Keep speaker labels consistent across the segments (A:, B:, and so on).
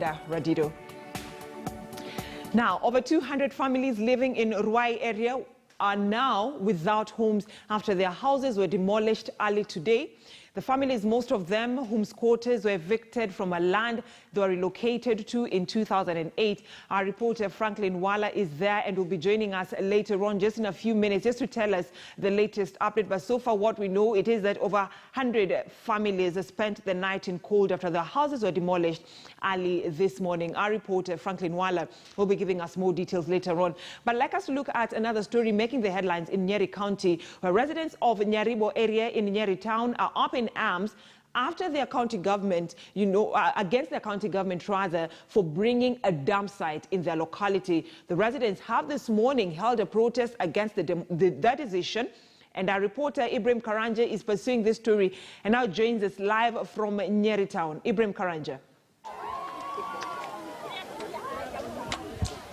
A: Brenda Radido. Now, over 200 families living in Ruai area are now without homes after their houses were demolished early today. The families, most of them whose quarters were evicted from a land they were relocated to in 2008. Our reporter Franklin Wala is there and will be joining us later on just in a few minutes just to tell us the latest update. But so far what we know it is that over 100 families spent the night in cold after their houses were demolished early this morning. Our reporter Franklin Wala will be giving us more details later on. But I'd like us to look at another story making the headlines in Nyeri County, where residents of Nyeri area in Nyeri town are up in arms after their county government, against their county government rather, for bringing a dump site in their locality. The residents have this morning held a protest against that decision. And our reporter Ibrahim Karanja is pursuing this story and now joins us live from Nyeri town. Ibrahim Karanja.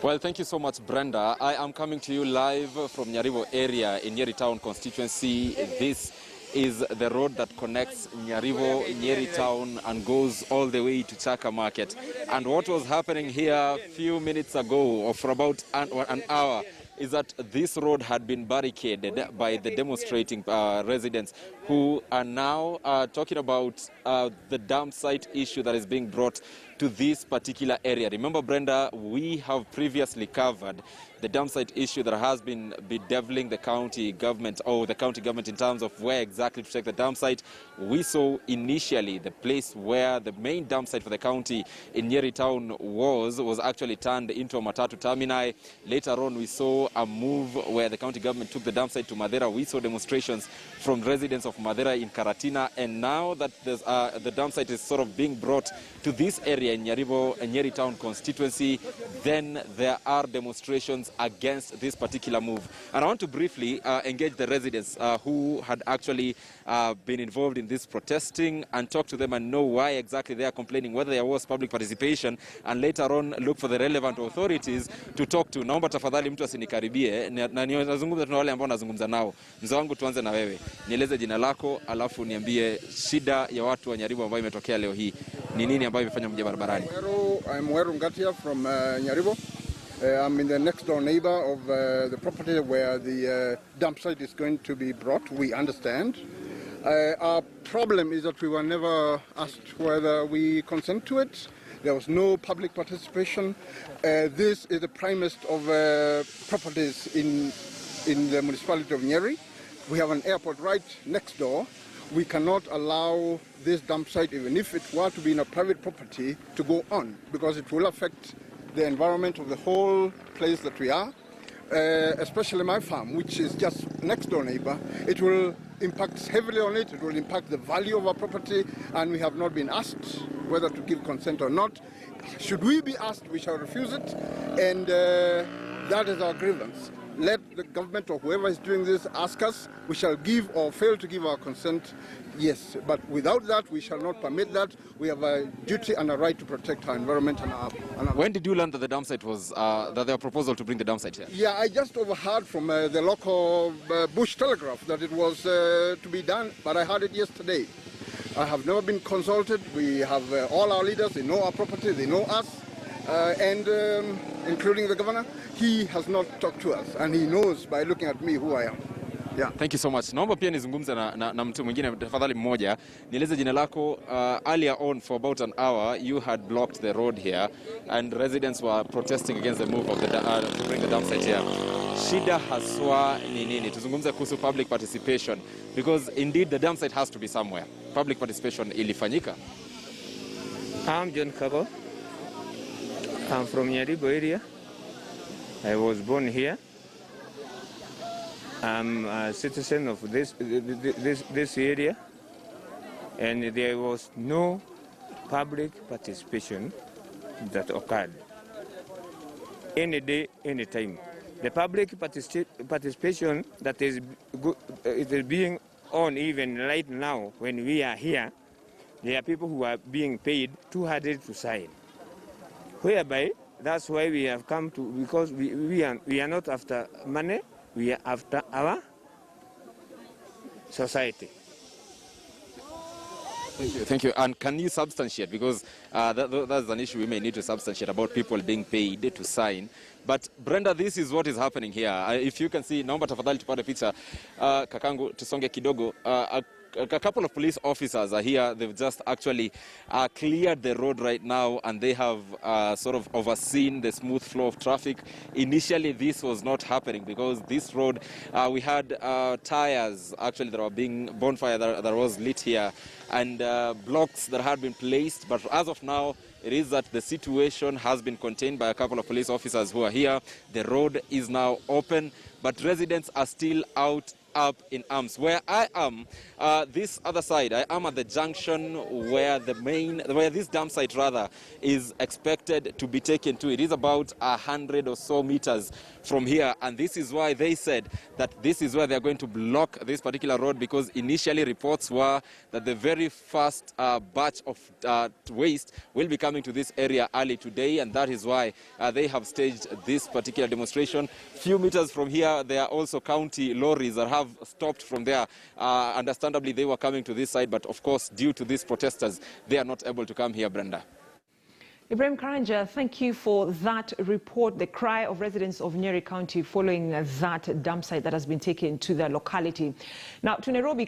B: Well, thank you so much, Brenda. I am coming to you live from Nyeri area in Nyeri town constituency. This is the road that connects Nyeri town and goes all the way to Chaka Market. And what was happening here a few minutes ago, or for about an hour, is that this road had been barricaded by the demonstrating residents who are now talking about the dump site issue that is being brought to this particular area. Remember, Brenda, we have previously covered the dump site issue that has been bedeviling the county government, in terms of where exactly to take the dump site. We saw initially the place where the main dump site for the county in Nyeri town was actually turned into a matatu terminal. Later on, we saw a move where the county government took the dump site to Madera. We saw demonstrations from residents of Madera in Karatina, and now that the dump site is sort of being brought to this area in Nyeri town constituency, then there are demonstrations against this particular move. And I want to briefly engage the residents who had actually been involved in this protesting and talk to them and know why exactly they are complaining, whether there was public participation, and later on look for the relevant authorities to talk to. Naomba tafadhali mtu asinikaribie na nazungumza na wale ambao nazungumza nao. Mzee wangu, tuanze na wewe. Nieleze jina lako alafu niambie shida ya watu wa Nyeri ambayo imetokea leo hii. Ni nini ambayo imefanya mje barabarani?
C: I'm Weru Ngatia from Nyeri. I'm in the next door neighbor of the property where the dump site is going to be brought. We understand. Our problem is that we were never asked whether we consent to it. There was no public participation. This is the primest of properties in the municipality of Nyeri. We have an airport right next door. We cannot allow this dump site, even if it were to be in a private property, to go on, because it will affect the environment of the whole place that we are, especially my farm, which is just next door neighbor. It will impact heavily on it. It will impact the value of our property, and we have not been asked whether to give consent or not. Should we be asked, we shall refuse it, and that is our grievance. Let the government or whoever is doing this ask us. We shall give or fail to give our consent, yes. But without that, we shall not permit that. We have a duty and a right to protect our environment and our
B: When did you learn that the dump site was, that there was a proposal to bring the dump site here?
C: Yeah, I just overheard from the local Bush Telegraph that it was to be done, but I heard it yesterday. I have never been consulted. We have all our leaders, they know our property, they know us. And including the governor, he has not talked to us, and he knows by looking at me who I am. Yeah.
B: Thank you so much. Naomba pia nizungumze na mtu mwingine tafadhali mmoja. Nieleze jina lako. Earlier on for about an hour you had blocked the road here and residents were protesting against the move of to bring the dump site here. Shida haswa ni nini? Tuzungumze kuhusu public participation, because indeed the dump site has to be somewhere. Public participation ilifanyika?
D: I'm John Kago. I'm from Nyeri area. I was born here. I'm a citizen of this area, and there was no public participation that occurred. Any day, any time. The public participation that is being on even right now when we are here, there are people who are being paid 200 to sign. Whereby, that's why we have come to, because we are not after money, we are after our society.
B: Thank you. And can you substantiate, because that's an issue we may need to substantiate about people being paid to sign. But Brenda, this is what is happening here. If you can see, naomba tafadhali tupate picha. Kakangu, tusonge kidogo. A couple of police officers are here. They've just actually cleared the road right now, and they have sort of overseen the smooth flow of traffic. Initially, this was not happening because this road, we had tires actually that were being bonfire that was lit here, and blocks that had been placed. But as of now, it is that the situation has been contained by a couple of police officers who are here. The road is now open, but residents are still up in arms. Where I am, this other side, I am at the junction where this dump site rather is expected to be taken to. It is about 100 or so meters from here, and this is why they said that this is where they're going to block this particular road, because initially reports were that the very first batch of waste will be coming to this area early today, and that is why they have staged this particular demonstration. Few meters from here, there are also county lorries that have stopped from there. Understandably, they were coming to this side, but of course, due to these protesters, they are not able to come here, Brenda.
A: Ibrahim Karanja, thank you for that report. The cry of residents of Nyeri County following that dump site that has been taken to their locality. Now to Nairobi.